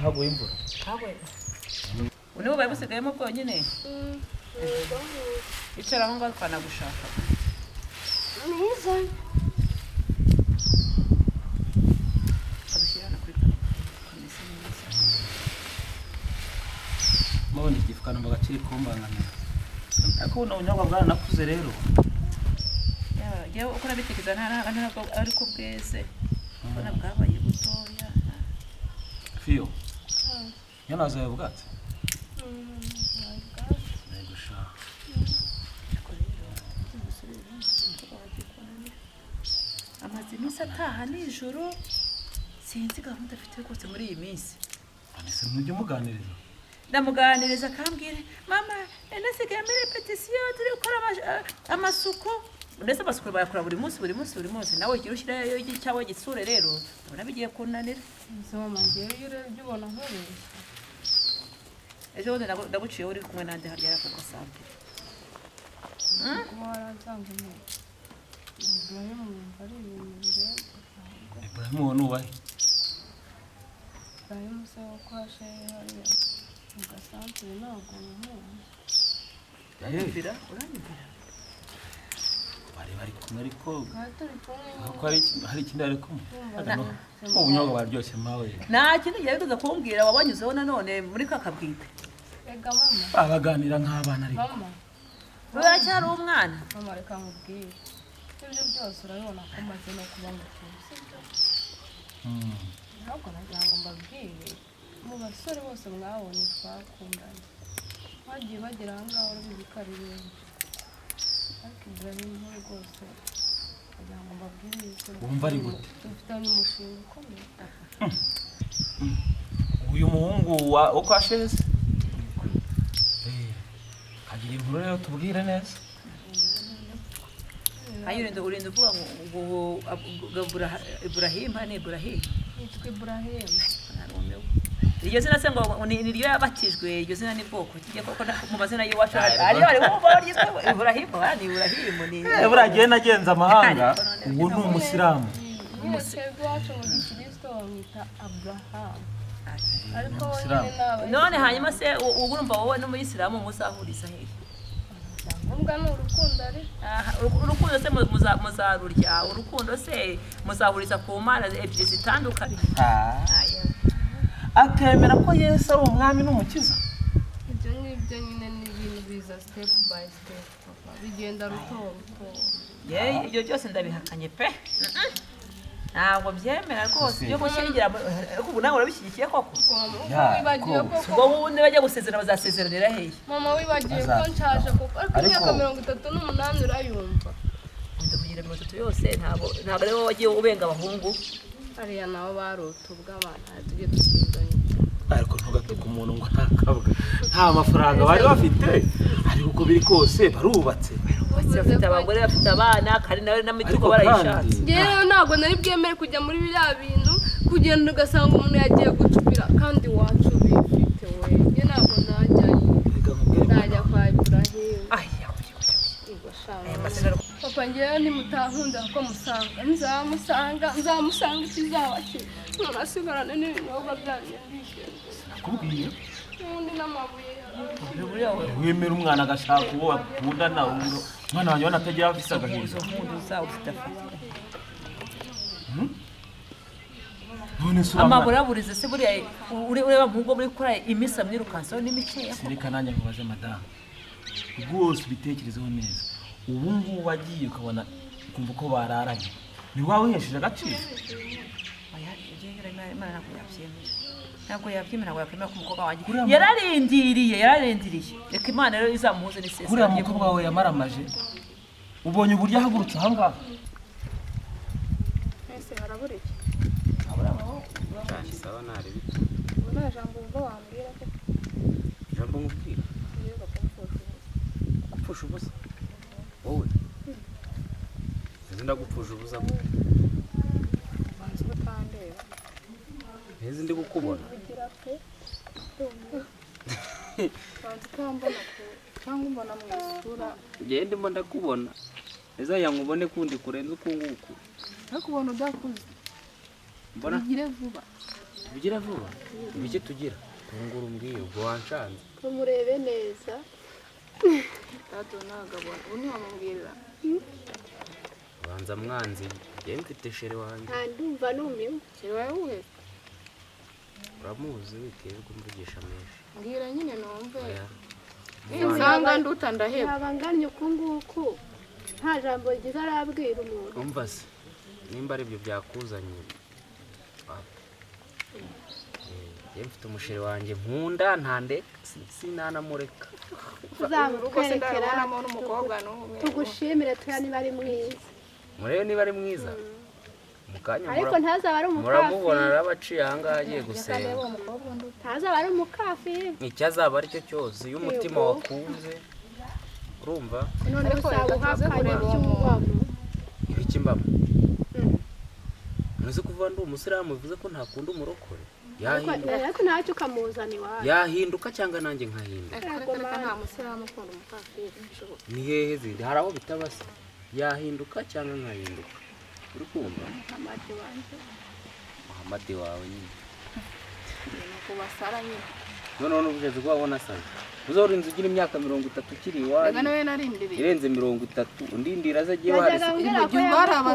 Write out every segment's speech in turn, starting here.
haguye imvura haguye ubu bari busigayemo bwonyine icara aho ngaho twanagushaka mwiza abishyirana kuri komisiyo neza mabona igifuka numva kiri kumbangamira ariko ubu ubunyobwa bwaranakuze rero yewe uko nabitekereza ntabwo ariko bweze ubona bwabaye butoya fiyo iyo nazo yabwatse amaze iminsi ataha nijoro sinzi gahunda afite rwose muri iyi minsi ese ntujya umuganiriza ndamuganiriza akambwira mama nasigaye muri repetisiyo turi gukora amasuku ndetse amasuku bayakora buri munsi nawe igihe ushyirayo cyawe gitsure rero ubona bigiye kunanira mama ngewe iyo urebye ubona nkoresha ejo bundi ndaguciyeho uri kumwe nande harya yako gasample kuba waranzanga Ibrahim wumva ari ibintu birenze Ibrahim uwo nubahe Ibrahim se wo kwa shehe hariya mu gasantere ntabwo umuzi uranyumvira bari kumwe ariko turi kumwe ko hari ikindi ari kumwe ubunyobwa baryoshye mawe nta kintu gihe biza kumbwira wabanyuzeho nanone muri kakabwite ega mama baganira nk'abana ariko mama uracyari umwana mama reka nkubwire ibyo byose urabibona ko maze no kuba mukuru sibyo ntabwo nagira ngo mbabwire mu basore bose mwabonye twakundanye bagiye bagera aha ngaha urabizi ko ari benshi ariko Ibrahim rwose kugira ngo mbabwire yuko wumva ari gute dufitanye umushinga ukomeye uyu muhungu wo kwa sheze kagira inkuru rero tubwire neza urinda uvuga ngo Ibrahim ni Ibrahim yitwa Ibrahim iryo zina se ngo ni ryo yabatijwe iryo zina ni bwoko kigiye koko mu mazina y'iwacu ari bari bumva ryitwa Ibrahim ni Ibrahim ni buragiye nagenza amahanga uwo ni umusilamu twebwe iwacu mu gikristo bamwita Abraham ariko none hanyuma se ubu urumva wowe n'umuyisilamu muzahuriza hehe ngombwa ni urukundo ari urukundo se muzarurya urukundo se muzahuriza ku mana ebyiri zitandukanye akemera ko Yesu ari umwami n'umukiza ibyo ngibyo nyine ni ibintu biza step by step papa bigenda ruto ibyo byose ndabihakanye pe ntabwo byemera rwose byo gushyingira ubu nawe urabishyigikiye koko wibagiwe ko ubwo wundi bajya gusezerana bazasezeranira hehe mama wibagiwe ko nshaje kuko ariko imyaka 38 urayumva ndakugira 30 yose ntabwo ari wowe wagiye ubenga abahungu ariya nabo barota ubw'abana tujye dusindanye ariko ntugatuka umuntu ngo ntakabwa nta mafaranga bari bafite ariko uko biri kose barubatse bafite abagore bafite abana kandi nawe n'amituko barayishatse rero ntabwo nari bwemere kujya muri biriya bintu kugenda ugasanga umuntu yagiye gucupira kandi wacu bifite we njye ntabwo najya kwa Ibrahim papa ngewe ntimutankunda ko musanga nzamusanga ikizaba cye none asigarane n'ibinyobwa byanyu nakubwiye n'ubundi n'amabuye wemera umwana agashaka uwo bakundana umwana wanjye ubona atagira afise agahinda amabura burize se buriya ureba mu ngo muri gukora imisa mwirukansaho n'imiceya sereka nanjye mubaze madamu rwose ubitekerezeho neza ubu ngubu wagiye ukabona ukumva ko bararanye ni wawe wihesheje agaciro ntabwo yabyemera ngo yakwemera ko umukobwa wanjye yararindiriye reka Imana rero izamuhuze n'isezerano kuriya mukobwa wawe yamaramaje ubonye uburyo ahagurutse aha ngaha ese harabura iki sawa narebe nta jambo wumva wambwira ko jambo nkubwira gupfusha ubusa wowe ndagupfusha ubusa banze utandeba neza ndi gukubona banze ukambona cyangwa umbona mu isura ngende mba ndakubona neza yankubone kundi kurenza uko nguko nakubona udakuze mbona gire vuba Bigira vuba. Ibiki tugira? Tungura umbwiye ubwo wanshanze. Murebe neza. Tato nagabona. Uni wamubwirira. Banza mwanzi. Yewe mfite shere wanjye. Nta ndumva numiwe. Sheri wawe uhe? Uramuzi witeye kumvugisha menshi. Mbwira nyine numve. Oya. Nsanga nduta ndaheba. Yabanganye uku nguku. Nta jambo ryiza arabwira umuntu. Umva se. Nimba ari byo byakuzanye. Yewe mfite umushere wanjye nkunda ntande sinanamureka. Uzamukwerekera. N'umukobwa n'umwe. Tugushimire tuya niba ari mwiza. Murebe niba ari mwiza. Mukanya Ariko ntazaba ari umukafi. muramubona arabaciye ahangaha agiye gusenga. Ntazaba ari umukafi. Icyo azaba ari cyo cyose iyo umutima wakunze urumva None usaba uhakanye cy'ubwamo. ibiki mbamo. Muzi kuva ndi umusilamu bivuze ko ntakunda umurokore. Ariko ntacyo ukamuzana iwawe. Yahinduka cyangwa nanjye nkahinduka. Ariko nta musiramu ukunda umukafiri. Ni hehe zindi hari aho bitabase. Yahinduka cyangwa nkahinduka. Uri kumva? Amadi wanjye. Muhammad wawe nyine. Kubasara nyine. Noneho n'ubugeze bwabona saza. Uzora inzu ugira imyaka 30 ukiri iwawe. Rega nawe narindiriye. Irenze 30 undindira azagiye wari.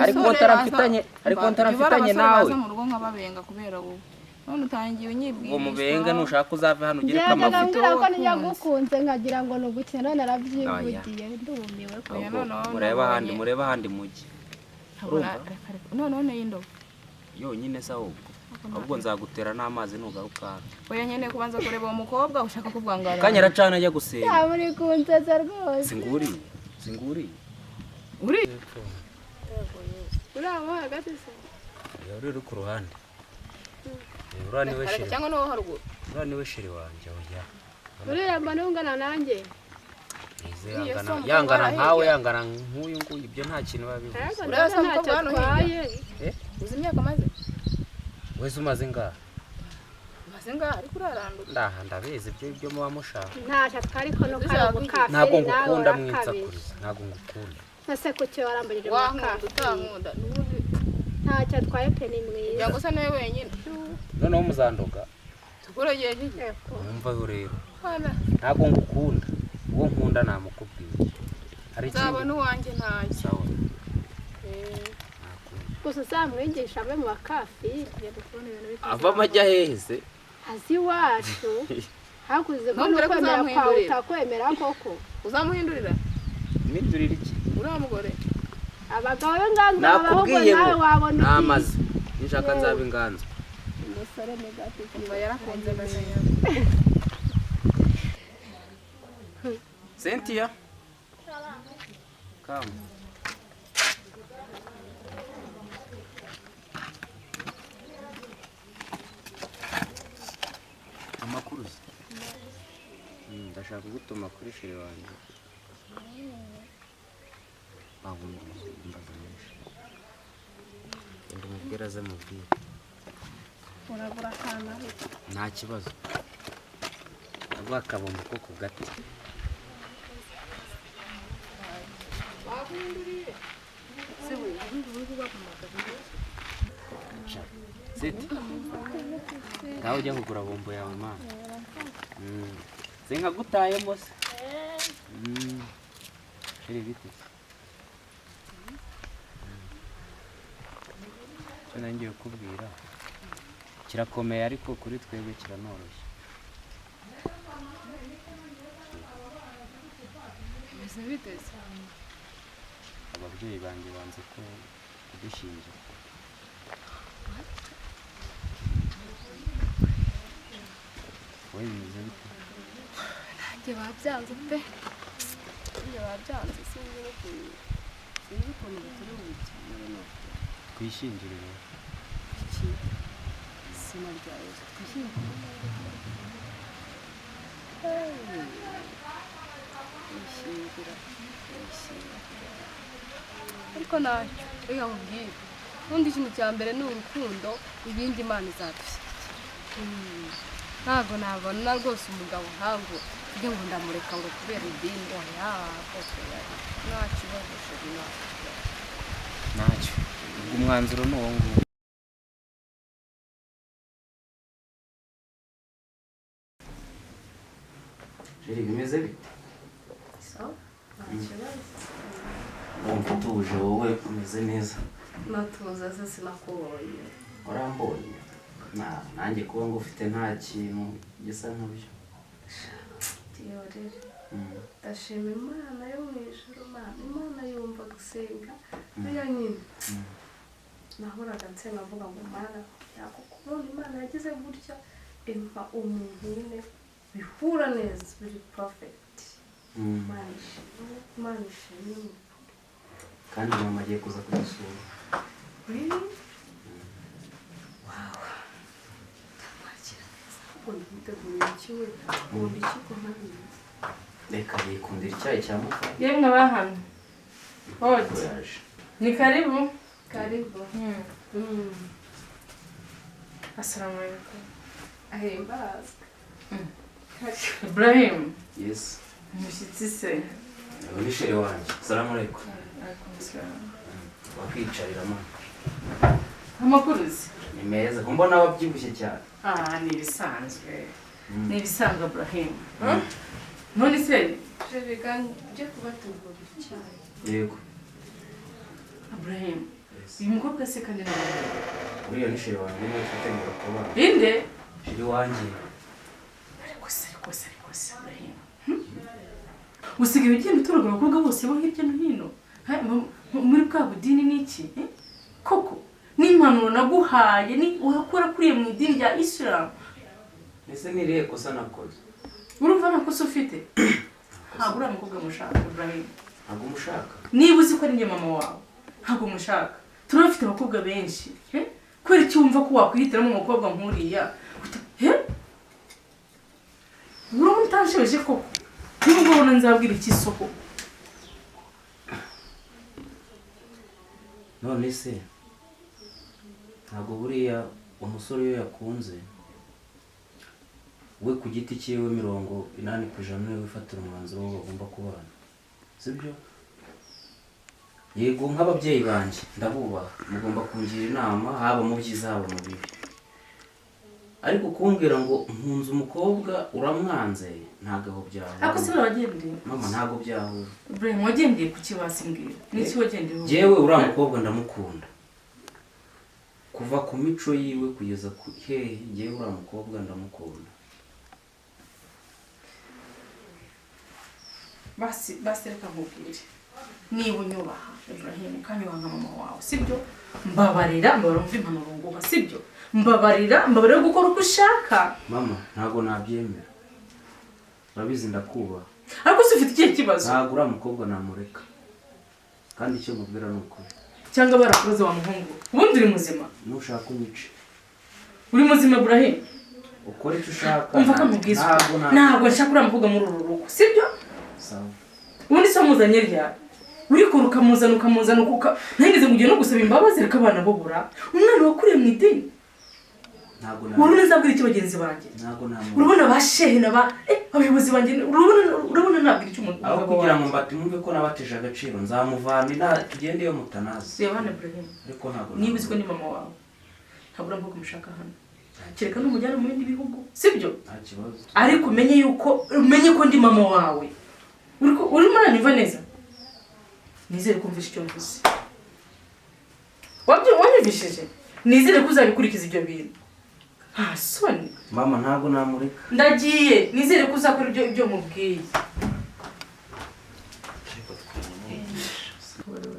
Ariko ntarafitanye nawe. Mu rugo nkababenga kubera wowe. None utangiye unyibwira. Ngo mubenga nushaka uzave hano ugire kamavuta. Ko nyagukunze nkagira ngo nugukina narabyivugiye ndumiwe ko. Mureba handi mugi. None y'indobo. Yonyine sa ubwo. Ahubwo nzagutera n'amazi nugaruka. Oya nyene kubanza kureba uwo mukobwa ushaka kuvangara. Kanyara cana ajya gusenga. Ya muri kunzeza rwose. Singuri. Uri? Uraho hagati se. Uri ku ruhande. Urani we shiri. Cyangwa no haruguru. Urani we shiri wanje oya. Uriya mbana ungana nanjye. Yangana nkawe yangana nk'uyu nguyu ibyo nta kintu babivuze. Urasa mukobwa hano hirya. Uzi imyaka maze? Wese umaze ngaha. Maze ngaha ariko uraranduka. Ndabizi ibyo muba mushaka. Ntacyo ariko no kari umukafi. Ntabwo ngukunda mwitsakuriza. Ntabwo ngukunda. Nase ko cyo warambirije umukafi. Utankunda. Ntacyo atwaye pe ni mwiza. Yango se nawe wenyine. Noneho muzandoga. Tukurogeye iki? Umva rero. Hana. Ntabwo ngukunda. Uwo nkunda namukubwiye. Hari iki? Zaba n'uwanjye ntacyo. Sawa. Gusa uzamwigisha abe mu bakafi. Ava amajya hehese. Azi wacu. Hakuze ko kwemera kwa utakwemera koko. Uzamuhindurira? Mpindurira iki? Uriya mugore. Abagabo b'inganzo nakubwiye nawe wabona iki? Namaze. Nishaka nzaba inganzo. Umusore negati Umva yarakunze gasenya. Cynthia. Come. Amakuru. Ndashaka gutuma kuri shiri wanjye. Mbaza menshi. Ndumubwira aze mubwire. uragura kana. Nta kibazo. Agwa akabombo ko ku gati. Siti. Nawe ujya kugura bombo yawe mana. Sinkagutayemo se. Iri biti. Cyo nangiye kukubwira. Kirakomeye ariko kuri twebwe kiranoroshye. Bise biteze. Ababyeyi banjye banze ko kudushinja. Wowe bimeze bite? Nanjye babyanze pe. Babyanze sinzi ukuntu batari bubikemure no Kwishinjirira. iki izina rya Yesu twishyingire. Ariko ntacyo reka nkubwire ubundi ikintu cya mbere ni urukundo ibindi Imana izabishyigikira. Ntabwo nabona rwose umugabo ntabwo ujya ngo ndamureka ngo kubera idini oya rwose nta kibazo Ntacyo. Umwanzuro ni uwo nguwo. sheri bimeze bite? sawa nta kibazo. Wumva utuje wowe umeze neza? Natuza se sinakubonye. Warambonye? Nanjye kuba ngo ufite nta kintu gisa nkabyo. Tiyorere. Ndashima Imana yo mu ijuru, Imana yumva gusenga. Niyo nyine. Nahoraga nsenga mvuga ngo Mana yakukubona, Imana yagize gutya impa umuntu nyine bihura neza, biri perfect. Imana ishimwe. Kandi mama agiye kuza kudusura. Really? Wow. Mwakira neza. Ubundi mwiteguriye ikiwe, ubundi ikigo ntabizi. Reka yikundira icyayi cya muka. Yemwe bahano. Hodi. Ni karibu. Karibu. Assalamu alaikum. Ahimbazwe. Ibrahim. Yes. Umushyitsi se. Abo ni sheri wanjye. Salamu alaikum. Alaikum salam. Wakwicarira mama. Amakuru se? Ni meza. Kumbona wabyibushye cyane. Ni ibisanzwe. Ni ibisanzwe Ibrahim. None se Rega nje kubategurira icyayi. Yego. Ibrahim. Uyu mukobwa se kandi nawe. Uriya ni sheri wanjye niwe twitegura kubana. Inde? Sheri wanjye. Ariko se Ibrahim. Usigaye ugenda utoragura abakobwa bose bo hirya no hino. Muri bwa budini n'iki? Koko n'impanuro naguhaye ni urakora kuriye mu idini rya Islam. Ese niriye kosa nakoze? Urumva nta kosa ufite? Ntabwo uriya mukobwa mushaka Ibrahim. Ntabwo umushaka? Niba uzi ko ari njye mama wawe, ntabwo mushaka. Turafite abakobwa benshi. Kubera iki wumva ko wakwihitiramo umukobwa nk'uriya? Urabona utanshebeje koko? Niba ubona nzabwira iki isoko? None se ntabwo buriya umusore iyo yakunze we ku giti cyiwe 80% niwe wifatira umwanzuro wo bagomba kubana, sibyo? Yego nk'ababyeyi banjye ndabubaha, mugomba kungira inama haba mu byiza haba mu bibi, ariko kumbwira ngo nkunze umukobwa uramwanze ntabwo byawe. Ako se wagendeye? Mama ntabwo byawe. Ibrahim wagendeye ku kibasi mbwira. Niki wagendeye? Jewe uriya mukobwa ndamukunda. Kuva ku mico yiwe kugeza ku hehe, jewe uriya mukobwa ndamukunda. Basi reka nkubwire. Niba unyubaha Ibrahim ukanyubaha nka mama wawe, sibyo? Mbabarira umva impanuro nguha, sibyo? Mbabarira gukora uko ushaka. Mama ntabwo nabyemera. Urabizi ndakubaha. Ariko se ufite ikihe kibazo? Ntabwo uriya mukobwa namureka. Kandi icyo mubwira ni ukuri. Cyangwa barakubaza wa muhungu. Ubundi uri muzima? Nushaka unyice. Uri muzima Ibrahim? Ukora icyo ushaka. Umva ko mubwiza. Ntabwo nshaka uriya mukobwa muri uru rugo, sibyo? Sawa. Ubundi se muzanye ryari? Uri kuruka muzana ukuka. Ntigeze mugiye no gusaba imbabazi reka abana bo bura. Umwana wakuriye mu idini. Ntabwo urabona nzabwira iki bagenzi banjye? Urabona bashehe naba abayobozi banjye urabona nabwira iki umuntu aho kugira ngo mbatumve ko nabateje agaciro nzamuvana tugende yo mutanazi. Yabana Ibrahim. Ariko ntabwo niba uziko ni mama wawe. Ntabwo uramva kumushaka hano. Kereka n'umujyana mu bindi bihugu. Sibyo? Nta kibazo. Ariko umenye ko ndi mama wawe. Uri muranyumva neza? Nizere kumvisha icyo mvuze. Wanyumvishije? Nizere ko uzabikurikiza ibyo bintu. Soni. Mama ntabwo namureka. Ndagiye. Nizere ko uzakora ibyo mubwiye.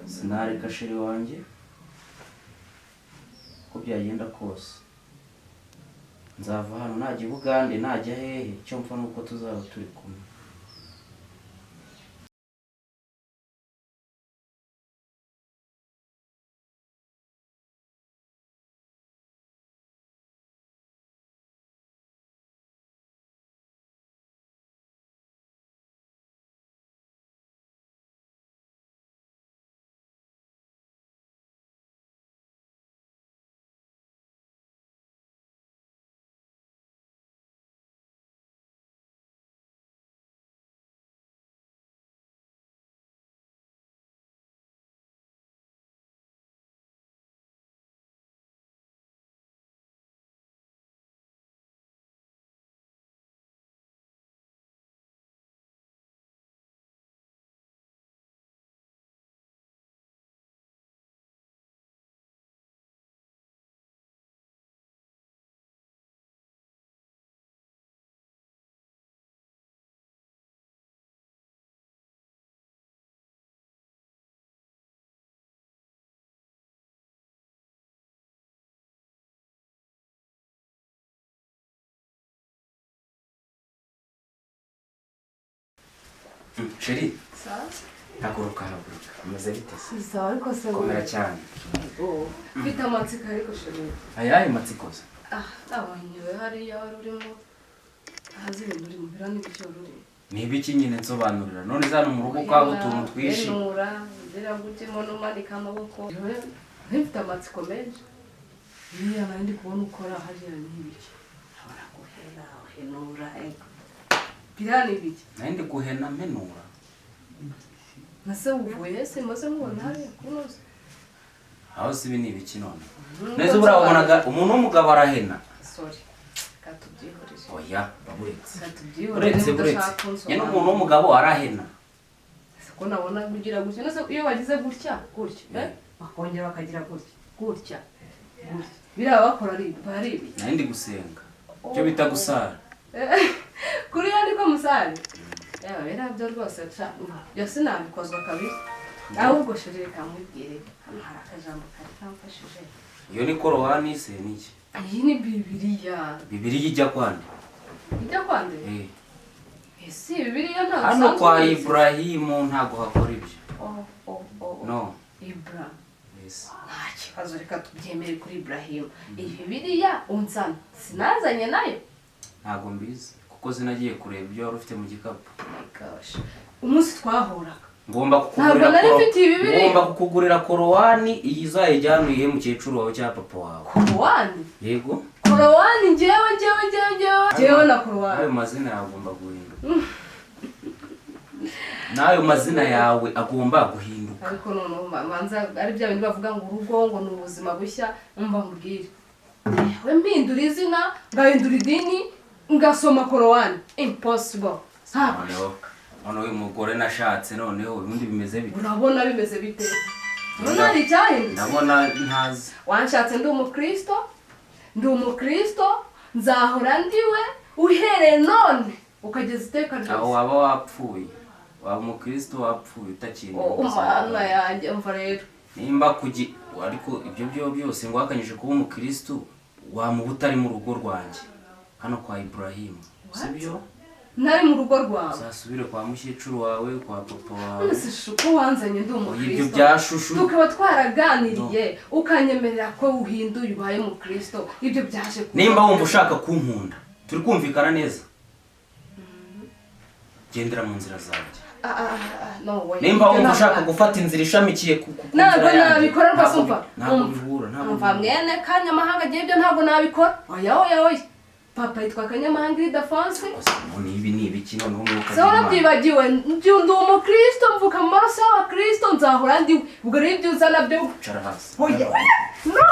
Sinareka sheri wanjye ko byagenda kose. Nzava hano najya Bugande najya hehe icyo mpfa nuko tuzaba turi kumwe. Sheri, sawa haguruka. Umeze bite se? sawa ariko se Komera cyane. mfite amatsiko ariko sheri Ayahe matsikoza? abanyoye hariya wari urimo hazi ibintu uri mu biro n'ibicyo ruri Ni ibiki nyine nsobanurira. None zano mu rugo kwa utuntu twishi. Henura ngira gutimo numanika amaboko mfite amatsiko menshi niya nandi kubona ukora hariya n'ibiki abara guhera henura birani biki Nandi guhena menura. nase uvuye se maze nkubona hariya kunoza Aho sibi ni ibiki none. Neza urabonaga umuntu w'umugabo arahena. sorry katubyihorije Oya, baburetse. katubyihorije Buretse. Nyine umuntu w'umugabo arahena. ko nabona kugira gutya nase iyo bagize gutya bakongera bakagira gutya biraba bakora ari ibi Nandi gusenga. Cyo bita gusara. kuri yandi ko musare yewe birabyo rwose byose nabikozwa kabisa ahubwo shirire kamubwire hano hari akajambo kari kamfashije Iyo ni korowani se niki? iyi ni bibiliya Bibiliya ijya kwande? ijya kwande ese bibiliya ntabwo Hano kwa Ibrahimu ntago hakora ibyo. No. Ibra Yes. nta kibazo reka tubyemere kuri Ibrahim iyi bibiliya unsana sinazanye nayo Ntago mbizi kuko zinagiye kureba ibyo wari ufite mu gikapu. oh my gosh umunsi twahuraga Ngomba ntabwo nari mfite iyi bibiliya ngomba kukugurira korowani iyi uzayijyanuye mukecuru wawe cya papa wawe. korowani Yego. korowani njyewe na korowani Ayo mazina yawe agomba guhinduka. N'ayo mazina yawe agomba guhinduka. ariko noneho manza ari bya bindi bavuga ngo urugo ngo ni ubuzima bushya umva mbwire we mpindura izina ngahindura idini ngasoma korowani impossible Noneho uyu mugore nashatse noneho ubundi bimeze bite? urabona bimeze bite urabona hari icyahindutse Ndabona ntazi. wanshatse ndi umukristo nzahora ndiwe uhereye none ukageza iteka Aho ryose waba wapfuye. Waba umukristo wapfuye utakiri. umwana yanjye umva rero Nimba ariko ibyo byo byose ngo wakanyije kuba umukristo wamuba utari mu rugo rwanjye hano kwa Ibrahimu. Sibyo? ntari mu rugo rwawe Uzasubire kwa mushyecuru wawe kwa papa wawe. none se ko wanzanye ndi Ibyo umukristo byashushu. tukaba twaraganiriye ukanyemerera ko uhinduye ubaye umukristo ibyo byaje Nimba wumva ushaka kunkunda turi kumvikana neza. Gendera mu nzira zanjye. no way Nimba wumva ushaka gufata inzira ishamikiye ku ntabwo nabikora rwose umva ntabwo bihura ntabwo umva mwene kanyamahanga agiye ibyo ntabwo nabikora oya papa yitwa kanyamahanga Ildefonse ibi ni ibiki noneho umwuka se warabyibagiwe ndi umukristo mvuka mu maraso y'abakristo nzahora ndiwe ubwo rero ibyo uzana byo cara hasi. oya no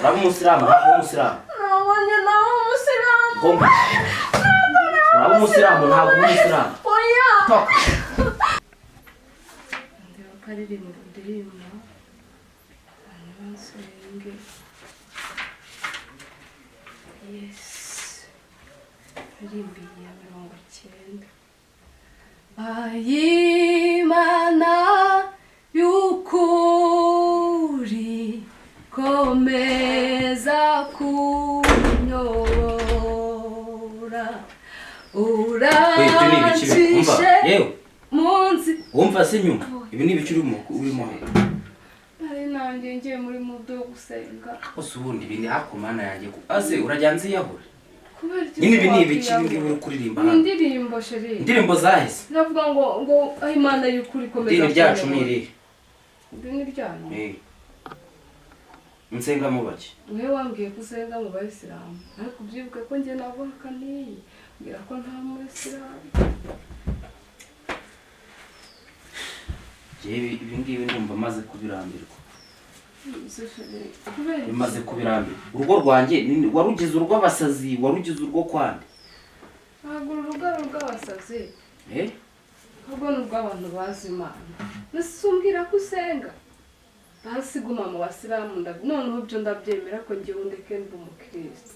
uraba umusiramu ntabwo umusiramu nabonye nawe umusiramu gomba uraba umusiramu ntabwo umusiramu oya toka ndeba ko aririmba ndirimba hanyuma nsenge yes aririmbiye ya 90 ayimana y'ukuri komeza kunyobora urancishe munsi wumva se nyuma ibi ni ibiki urimo ari nanjye ngiye muri mudo yo gusenga kose ubundi ibi ni hakumana yanjye aze urajya nziyahure kubera iki nyine ibi ni ibiki uri kuririmba ni hano indirimbo sheri indirimbo zahise navuga ngo aho imana y'ukuri komeza idini ryacu ni irihe idini ryanyu nsenga mu bake wowe wambwiye ko usenga mu bayisilamu ariko ubyibuke ko njye navuka niyi mbwira ko nta muyisilamu ibi ngibi ndumva maze kubirambirwa bimaze kubirambirwa urugo rwanjye warugize urw'abasazi warugize urwo kwande ntabwo urugo ari urw'abasazi ahubwo ni urw'abantu bazi imana mbese umbwira ko usenga hasi guma mu basilamu noneho byo ndabyemera ko njyewe ndeke ndi umukristo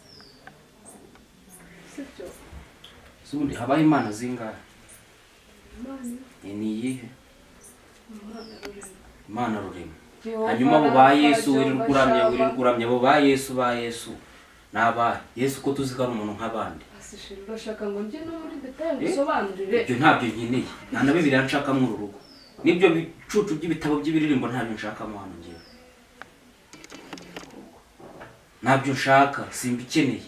sibyo ubundi habaho imana zingahe imana ni iyihe imana rurema Yehova hanyuma abo ba yesu Rafa, wirirwa uramya abo ba yesu ni abahe yesu ko tuzi ko ari umuntu nk'abandi asishira urashaka ngo njye no muri detail ngusobanurire ibyo ntabyo nkeneye nta na Bibiliya nshakamo uru rugo n'ibyo bicucu by'ibitabo by'ibiririmbo ntabyo nshakamo hano ngewe ntabyo nshaka simbikeneye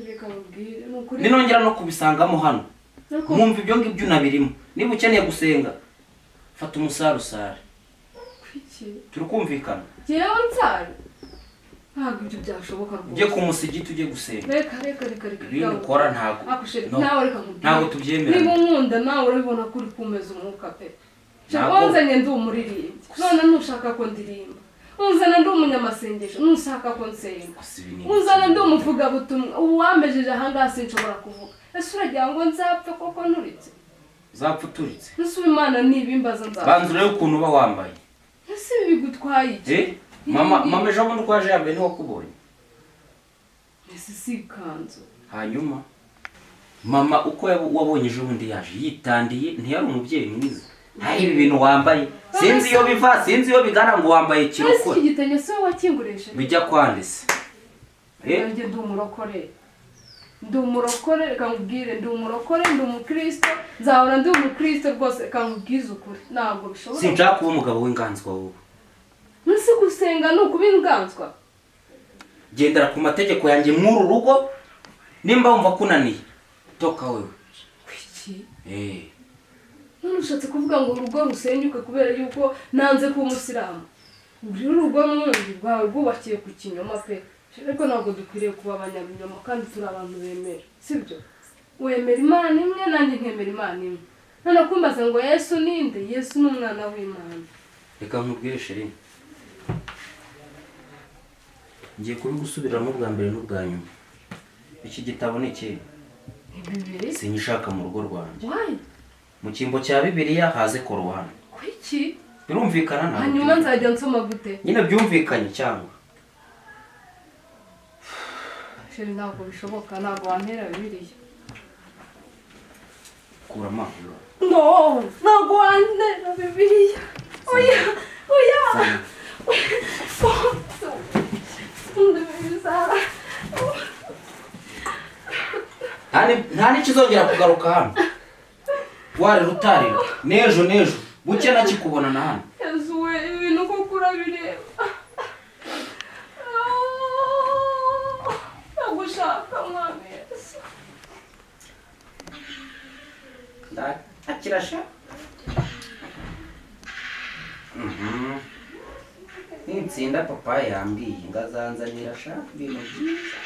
reka mubwire ni ukuri ninongera no kubisangamo hano mwumva ibyo ngibyo unabirimo niba ukeneye gusenga fata umusarusare kwiki turi kumvikana jewe nsari ntabwo ibyo byashoboka ujye rwose ku musigiti ujye gusenga reka ibintu ukora ntabwo No. nawe reka mubwire ntabwo tubyemera niba unkunda nawe urabibona ko uri kumeza umwuka pe Ntabwo. wanzanye ndi umuririmbyi none ntushaka ko ndirimba unzana ndi umunyamasengesho ntushaka ko nsenga Gusa ibi ni unzana ibiki? ndi umuvugabutumwa ubu wambejeje ahangaha sinshobora kuvuga ese uragira ngo nzapfe koko nturitse uzapfa uturitse ese ubu imana nibimbaza nzapfa banza urebe ukuntu uba wambaye ese ibi bigutwaye iki mama ejo bundi uko yaje yambaye ntiwakubonye ese si ikanzu hanyuma mama uko wabonye ejo bundi yaje yitandiye ntiyari umubyeyi mwiza nta ibi bintu wambaye sinzi iyo biva sinzi iyo bigana ngo wambaye ese kirokore iki gitenge se wakingurishije bijya kwandise nanjye ndi umurokore ndi umurokore reka nkubwire ndi umurokore ndi umukristo nzahora ndi umukristo rwose reka nkubwize ukuri ntabwo bishobora sinshaka kuba umugabo w'inganzwa wowe ntusi gusenga ni ukuba inganzwa gendera ku mategeko yanjye mw'uru rugo nimba wumva kunaniye toka wewe kwiki eh none ushatse kuvuga ngo urugo rusenyuke kubera yuko nanze kuba umusilamu uri urugo mwundi rwawe rwubakiye ku kinyoma pe ariko ntabwo dukwiriye kuba abanyabinyoma kandi turi abantu bemera sibyo wemera imana imwe nanjye nkemera imana imwe none kumbaza ngo yesu ninde yesu ni umwana w'imana reka nkubwire sheri ngiye kubigusubiramo bwa mbere n'ubwa nyuma iki gitabo ni ikihe bibiri sinyishaka mu rugo rwanjye wayi mu cyimbo cya bibiliya haze korowani kwiki birumvikana ntabwo hanyuma nzajya nsoma gute nyine byumvikanye cyangwa sheri ntabwo bishoboka ntabwo wantera bibiliya kura amahoro no ntabwo wantera bibiliya oya oya nta n'ikizongera kugaruka hano wari rutarira n'ejo buke nakikubona na hano yesu we ibintu koko urabireba ndagushaka mwami yesu ndakirasha nitsinda papa yambwiye ngazanzanira ashaka ibintu byiza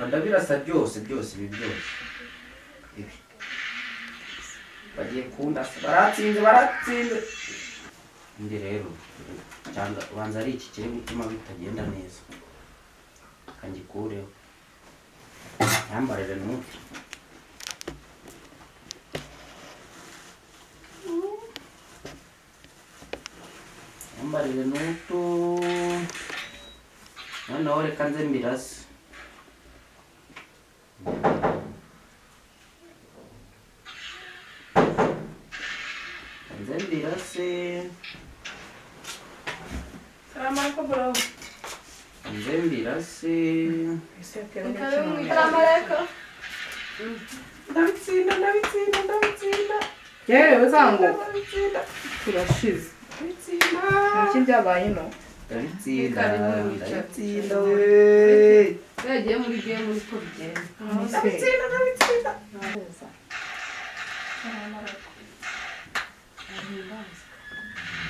ndabirasa byose ibi byose ibi bagiye kundasa baratsinze ndi rero cyangwa ubanza ari iki kiri gutuma bitagenda neza kangikureho yambarire n'umuti yambarire n'utu noneho reka nze mbirase nze mbirase salamu alaikum bro nze mbirase salamu alaikum ndabitsinda yewe zangu turashize iki byabaye no ndabitsinda we yagiye muri game uko bigenda ndabitsinda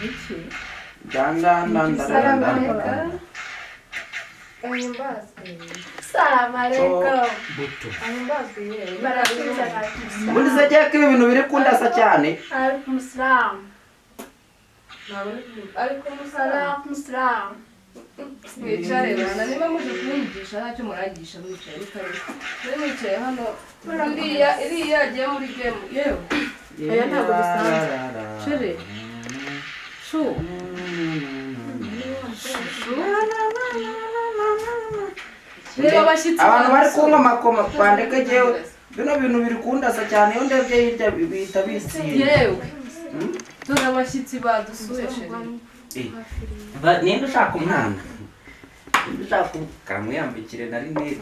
iki buto ubundi se agiye ko ibi bintu biri kundasa cyane mwicare bana niba muje kumwigisha ntacyo muragisha mwicaye muri mwicaye hano iriya yagiye muri game yewe oya ntabwo bisanzwe chere shu reba abashyitsi abantu bari kunywa amakoma bandeke jewe bino bintu biri kundasa cyane iyo ndebye hirya bihita bisinda yewe dore abashyitsi badusuye sheri ninde ushaka umwana ndashaka kamwiyambikire na rinete.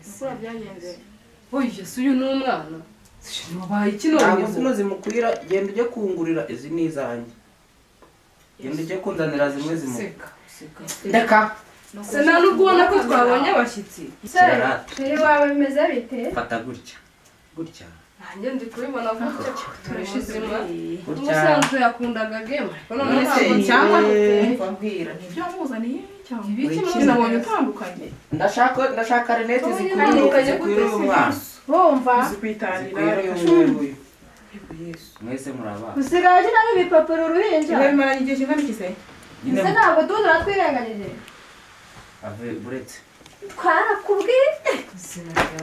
Ukura byagenze. oye si uyu ni umwana wabaye iki Ntabwo none zino zimukwira, genda ujye kungurira izi ni izanjye. Genda ujye kunzanira zimwe seka Ndeka. se nta nubwo ubona ko twabonye abashyitsi Sheri wawe bimeze bite? Fata gutya. Gutya. nanjye ndi kubibona gutya turashizima Gutya. umusanzwe yakundaga game ariko none None se ntabwo cyangwa nzamuteye. mbwira nibyo wamuzaniye cyangwa Ibiki ibiki muzaniye? nabonye utandukanye Ndashaka rinete Zitandukanye zikwiriye gute se? umwana. Wumva? zikwitangira Zikwiriye uyu. Yesu Mwese murabana. Usigaye ugira n'ibipapuro uruhinja? iwe bimaranye igihe kingana iki se Nyine Ese ntabwo tuzi natwirengagije? ave buretse. Twarakubwiye?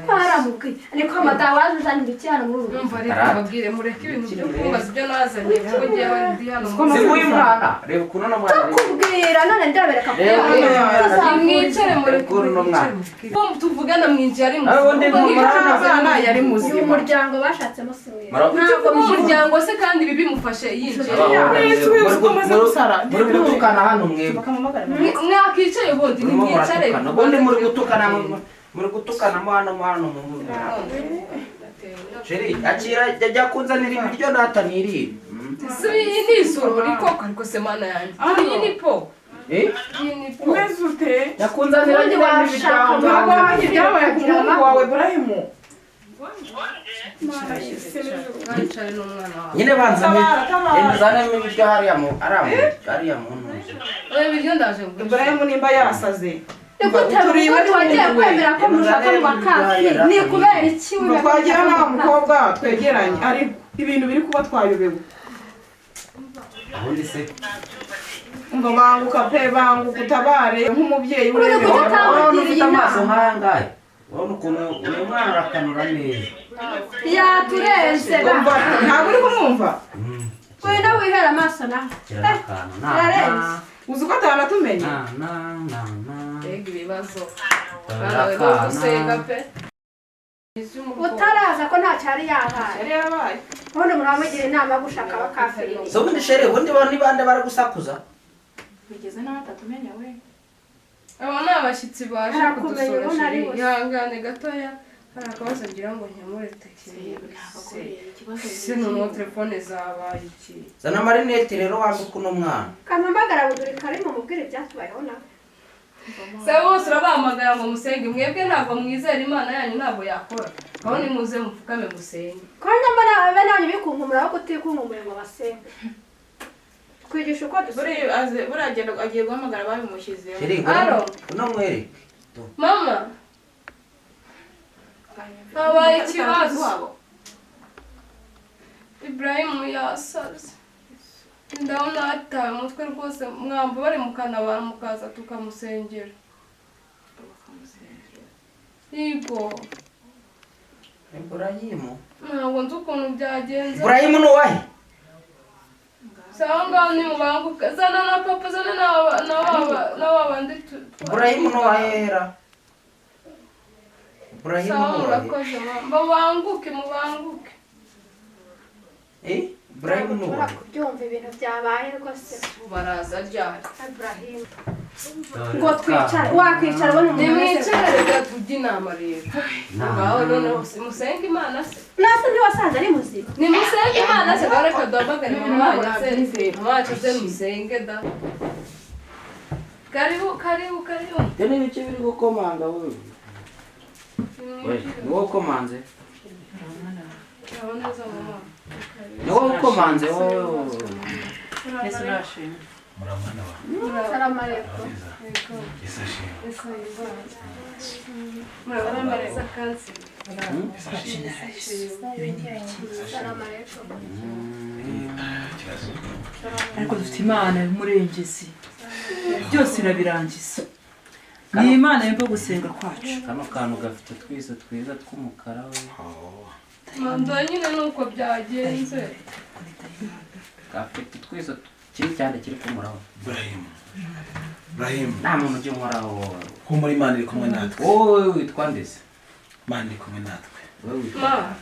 Twaramubwiye. Niko amata waje uzanira iki hano muri uru rugo? Umva reka babwire mureke ibintu byo kumbaza ibyo nazanye kuko ngewe ndi hano Si uyu mwana. Reba ukuntu no mwana. Ndakubwira none ndabereka ko mwicare mureke Ukuntu no mwana. tuvugana mwinjiye ari Abo ndi muzima mu mwana. abana yari uyu muzima muryango bashatsemo si we. ntabwo mu muryango se kandi ibi bimufashe yinjiye Muri gutukana hano mwebwe. bakamamagara mwakicaye ubundi Murimo nimwicare muratukana. Ubundi muri gutukana mu hano mu. Sheri, akira jya kunzanira ibiryo nataniriye. si iyi ni isorori koko ariko se mana yanjye iyi ni po Eh? iyi ni po umeze ute Yakunzanira nyine washaka ibiryo. ntabwo wamenye ibyabaye ku muhungu wawe Burahimu mwicare n'umwana wawe Nyine banzanye. Tabara. Emezanemo ibiryo hariya mu ntuzi. oya ibiryo ndaje ngo Burahimu nimba yasaze Nikutabura wagiye kwemera ko mushaka mu bakafiri. Ni kubera iki ngo twagira n'aba mukobwa twegeranye ariko ibintu biri kuba twayobewe Ubundi se ngo banguka pe banguka utabare nk'umubyeyi urebera urabona ufite amaso nk'ayangahe. Urabona ukuntu uyu mwana arakanura neza. Yaturenze ba. ntabwo uri kumwumva Wenda wihera amaso nawe. Kirakana. Yarenze. uzi ko atanatumenye Na. mbega ibibazo nawe no gusenga pe Utaraza ko nta cyari yabaye. yari yarabaye Ubundi muramugira inama yo gushaka abakafiri. So ubundi shere ubundi bantu ni bande baragusakuza. bigeze n'aho atatumenya we aba ni abashyitsi baje Arakumenya kudusura ubundi ari sheri bose. ihangane gatoya hari akabazo ngira ngo nkemure tekinike se noneho telefone zabaye iki Zana amarinete rero wambuka uno mwana. Kamamagara buduri kari mu mubwire byatubayeho nawe. se bose urabahamagara ngo musenge mwebwe ntabwo mwizera imana yanyu ntabwo yakora aho nimuze mupfukame musenge Kandi mbona abe nanyu bikunkumura aho kutikunkumura ngo basenge. Twigisha uko dusenga. buriya agenda agiye guhamagara babimushyizeho Sheri Alo. uno mwere. mama habaye ikibazo Ibrahimu yasaze ndabona hataye umutwe rwose mwamba bari mu kanabara mukaza tukamusengera yego Ibrahimu. ntabwo nzi ukuntu byagenze Ibrahimu ni uwahe? sawa ngaho nimubanguka zana na papa zana na babandi Ibrahimu ni uwahera. Ibrahimu sawa ni uwahe? murakoze mubanguke mubanguke Ibrahimu ni Ushobora uwahe? kubyumva ibintu byabaye rwose. baraza ryari Ibrahim. Ngo twicare, wakwicara ubona umuntu wese. nimwicare reka tujye inama rero ngaho noneho musenge imana se Nase ntiwasanze ari muzima. nimusenge imana se ngaho reka duhamagare mama wanyu se musenge da karibu Ibyo ni ibiki biri gukomanga wowe? Ni wowe ukomanze? urabona neza mama Ni wowe ukomanze wowe? Yesu nashimwe Muramwana wa. Salamu alaikum. Yesu ashimwe. murabona neza kansi Yesu ashimwe. Salamu alaikum. Ikibazo. ariko dufite imana y'umurengezi byose irabirangiza ni imana yumva gusenga kwacu. Kano kantu gafite twiso twiza tw'umukara we. manda nyine nuko byagenze Gafite twiso kiri cyane kiri kumuraho. Ibrahimu. Nta muntu ujya umuraho wowe. Humura Imana iri kumwe natwe. Wowe witwa ndetse. Imana iri kumwe natwe. Wowe witwa. ma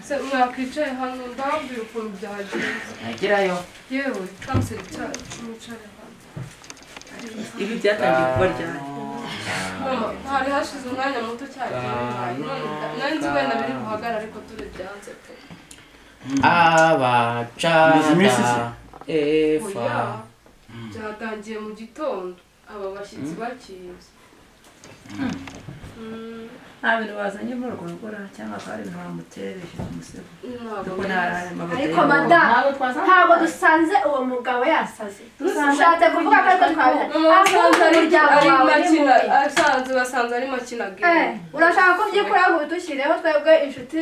se mwakwicaye hano ndababwira ukuntu byagenze Agerayo. yewe kansi mwicare hano ibi byatangiye kuba ryari? mama hari hashize umwanya muto cyane nari nzi wenda biri buhagarare ariko turabyanze pe abacada efa byatangiye mu gitondo aba bashyitsi bakiza nta bintu bazanye muri urwo rugo cyangwa ko hari ibintu bamutereje ku musego ariko madamu ntabwo dusanze uwo mugabo yasaze dushatse kuvuga ko ariko basanze ari makina urashaka ko byikuraho ngo bidushyirireho twebwe inshuti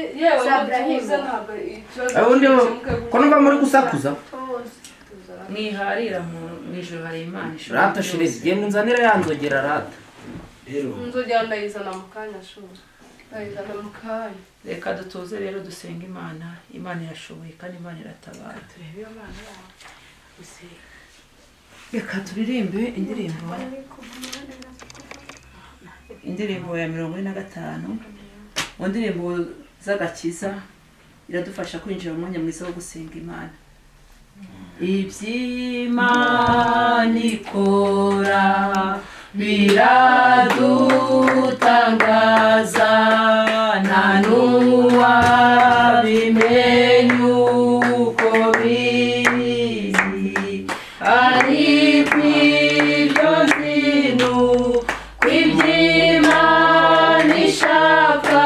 za Burahimu ko numva muri gusakuza mwiharira mu ijoro hari imana ishobora rata shirezi genda unzanira yanzogera rata rero nzogera ndayizana mu kanya shuri ndayizana mu kanya reka dutuze rero dusenga imana irashoboye kandi imana iratabara turebe iyo mana yawe reka turirimbe indirimbo ya 45 mu ndirimbo z'agakiza iradufasha kwinjira mu mwanya mwiza wo gusenga imana. Iby'Imana ikora biradutangaza nta n'uwabimenya uko biri ariko ibyo bintu kw'iby'Imana ishaka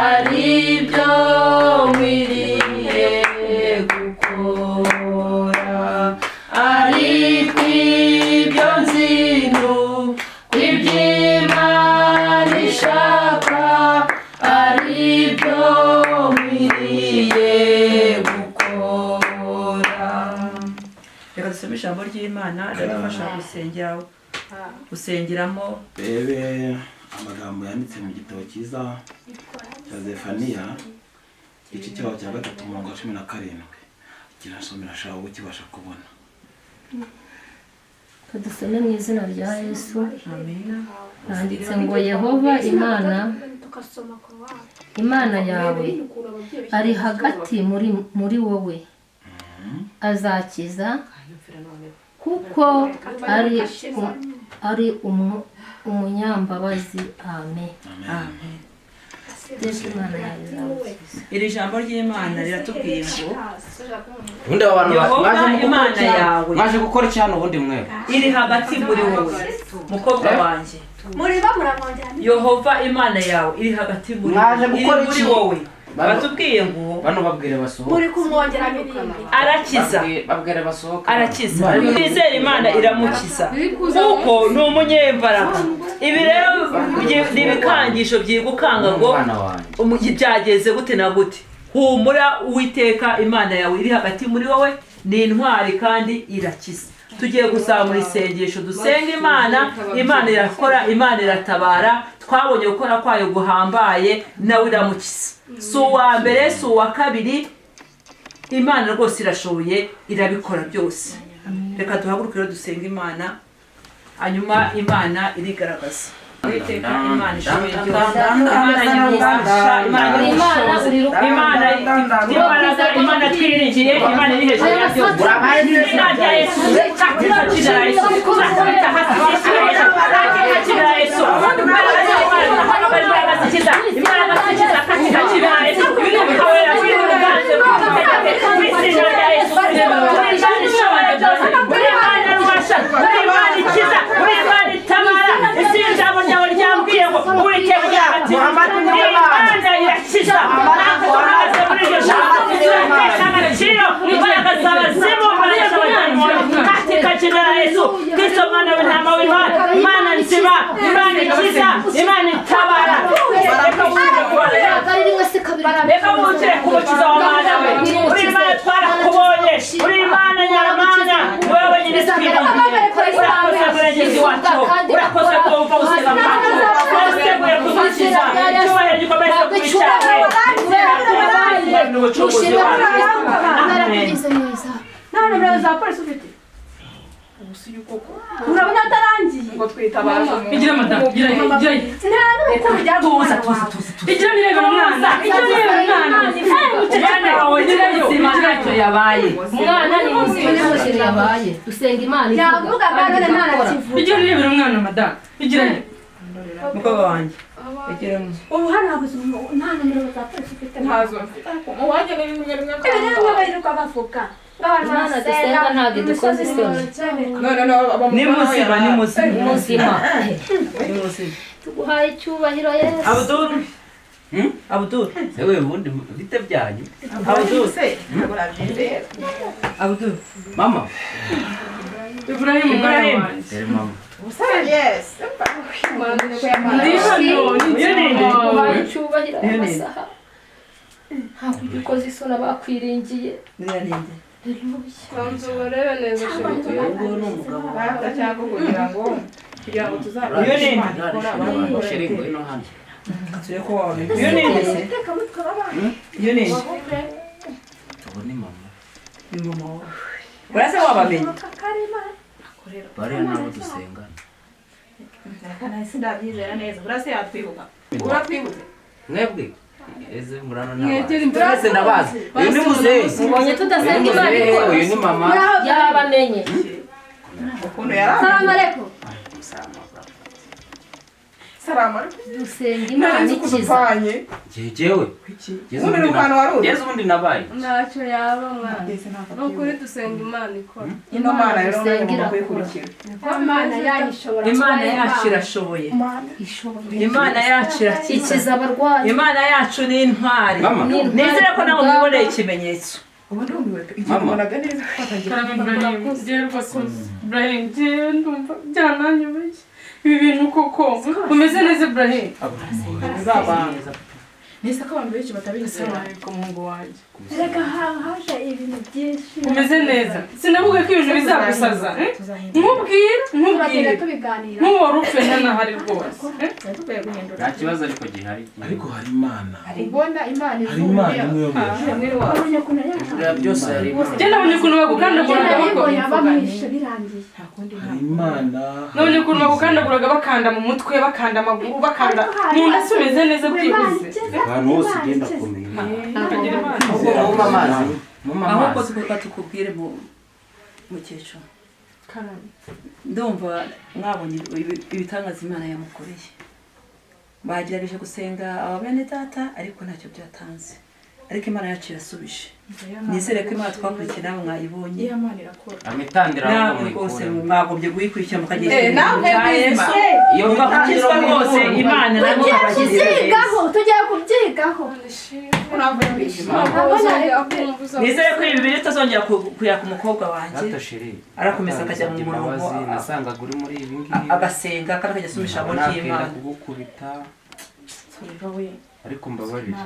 ari byo nkwiriye gukora ariko ibyo bintu kw'iby'Imana ishaka ari byo nkwiriye gukora. Reka dusome ijambo ry'Imana ridufasha gusengeramo. Rebe amagambo yanditse mu gitabo cyiza cya Zefaniya igice cyaho cya 3:17 kirasomera shaho ukibasha kubona. Kadusome mu izina rya Yesu. Amina. Handitse ngo Yehova Imana yawe ari hagati muri wowe, azakiza kuko ari umunyambabazi. Amen. Amen. Iri jambo ry'Imana riratubwiye ngo ubundi abantu Imana yawe mwaje gukora cyane ubundi mwe iri hagati muri wowe mukobwa wanjye. Muriba muramongera Yehova Imana yawe iri hagati muri wowe. Batubwiye ngo bano babwire basohoka. Muri kumwongera n'ibindi. Arakiza. Babwire basohoka. Arakiza. Bizera Imana iramukiza. Kuko ni umunyembaraga. Ibi rero nibikangisho byigukanga ngo byageze gute na gute. Humura Uwiteka Imana yawe iri hagati muri wowe, ni intwari kandi irakiza. Tugiye gusaba isengesho dusenga Imana, Imana irakora, Imana iratabara. Twabonye gukora kwayo guhambaye nawe iramukiza. Si uwa mbere, si uwa kabiri, Imana rwose irashoboye, irabikora byose. Reka duhaguruke rero dusenga Imana, hanyuma Imana irigaragaza. Uwiteka Imana ishoboye byose, Imana twiringiye, Imana iri hejuru ya byose. Izina rya Yesu, kakira Yesu, kakira Yesu, reka wutire kumukiza wa Mana we. Uri Imana twarakubonye, uri Imana nyamana, wowe wenyine twiringiye. Urakoze murengezi wacu, urakoze ko wumva gusenga kwacu, wateguye kudukiza, icyubahiro gikomeze kuba icyawe. N'ubucunguzi wacu. None bro za polisi ufite urabona atarangiye ngo twitabaje igira madamu igira nta n'uko bijya tuza igira nireba mwana igira nireba mwana wawe nirayo ntacyo yabaye umwana ni muzima yabaye dusenga imana yavuga kandi nta nakivuga igihe urebera umwana madamu igira mukobwa wanjye ubu hano habuze nta nomero za polisi ufite ntazo mfite uwajya n'ibintu rimwe rero bayiruka bavuga imana dusenga ntabwo dukoze isoni ni muzima ni muzima tuguhaye icyubahiro yesu Abdul ewe ubundi bite byanyu Abdul mama Ibrahim tere mama tuguhaye icyubahiro amasaha ntabwo dukoze isoni abakwiringiye banza ubarebe neza sheri ngwino hano tubone mama urase wabamenye bariya nabo dusengana mwebwe eze murana n'abazi ndabazi uyu ni muzehe ubonye tudasenga imana ikora uyu ni mama yabamenye salamu alaikum dusenga imana ikiza jewe Yesu ubundi nabaye ntacyo yaba mwana ni ukuri dusenga imana ikora imana yayishobora Imana yacu irashoboye Imana yacu irakiza ikiza abarwayi Imana yacu ni intwari Mama. nizere ko nawe mwiboneye ikimenyetso mama Ibrahim njyewe ndumva byananyobeye ibi bintu koko umeze neza Ibrahim nese ko abantu benshi batabizi ku muhungu wanjye reka haje ibintu byinshi umeze neza sinavuga ko ibintu bizagusaza nkubwire tubiganira nk'uwari upfe ntanahari rwose nta kibazo ariko gihari ariko hari imana ubona imana hari imana imwe abonye kuntu buriya byose hari njye nabonye ukuntu bagukandaguraga yabamwishe birangiye hari imana nabonye ukuntu bagukandaguraga bakanda mu mutwe bakanda amaguru bakanda mu nda se umeze neza byibuze ahantu hose ugenda kumenya ukagira imana muma amazi muma ahubwo amazi tukubwire mukecuru ndumva mwabonye ibitangaza Imana yamukoreye bagerageje gusenga aba bene data ariko ntacyo byatanze ariko Imana yacu irasubije nizere ko Imana twakurikiye nawe mwayibonye amitandira namwe rwose mwagombye guyikurikira mukagira namwe Yesu iyo mugakizwa rwose Imana namwe kubyigaho tugiye kubyigaho nizere ko ibi bintu utazongera kuyaka umukobwa wanjye data sheri arakomeza akajya mu murongo nasangaga uri muri ibi ngibi agasenga kandi akajya asoma ijambo nakenda ry'Imana kugukubita ariko mbabarira